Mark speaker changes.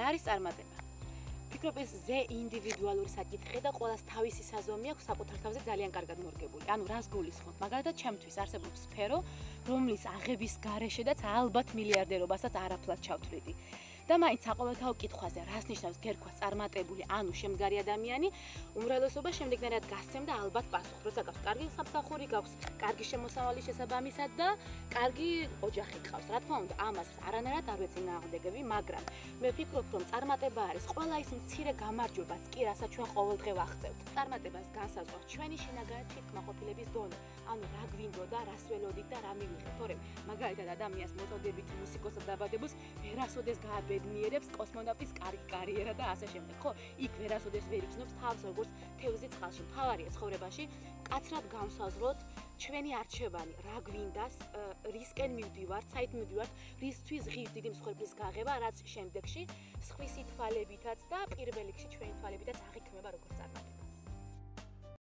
Speaker 1: რა არის წარმატება? ფიქრობ ეს ზე ინდივიდუალური საკითხი და ყველას თავისი საზომი აქვს საკუთარ თავზე ძალიან კარგად მორგებული. ანუ რას გულისხმობ? მაგალითად, ჩემთვის არსებობს სფერო, რომლის აღების გარეშედაც ალბათ მილიარდერობასაც არაფლად ჩავთვლიდი. და მაინც საყოველთაო კითხვაზე, რას ნიშნავს გერქვა წარმატებული, ანუ შემდგარი ადამიანი, უმრავლესობა შემდეგნაირად გასცემ და ალბათ პასუხ, როცა გაქვს კარგი სამსახური, გაქვს კარგი შემოსავალი შესაბამისად და კარგი ოჯახი გყავს. რა თქმა უნდა, ამას არანაირად არ ვეწინააღმდეგები, მაგრამ მე ვფიქრობ, რომ წარმატება არის ყველა ის მცირე გამარჯვებაც კი, რასაც ჩვენ ყოველდღე ვაღწევთ. წარმატებას განსაზღვრავს ჩვენი შინაგანი თვითკმაყოფილების დონე, ანუ რა გვინდოდა, რას ველოდით და რა მივიღეთ. თორემ მაგალითად ადამიანს მოწოდებით მუსიკოსად დაბადებას ვერასოდეს გააბედნიერებს კოსმონავტის კარგი კარიერა და ასე შემდეგ. ხო, იქ ვერასოდეს ვერ იგრძნობს თავს როგორც თევზი წყალში. მთავარია ცხოვრებაში კაცრად გავსაზრდოთ ჩვენი არჩევანი, რა გვინდას, რისკენ მივდივართ, საით მივდივართ, რისთვის ღირს დიდი მსხვერპლის გაღება, რაც შემდეგში სხვისი თვალებითაც და პირველ რიგში ჩვენი თვალებითაც აღიქმება როგორც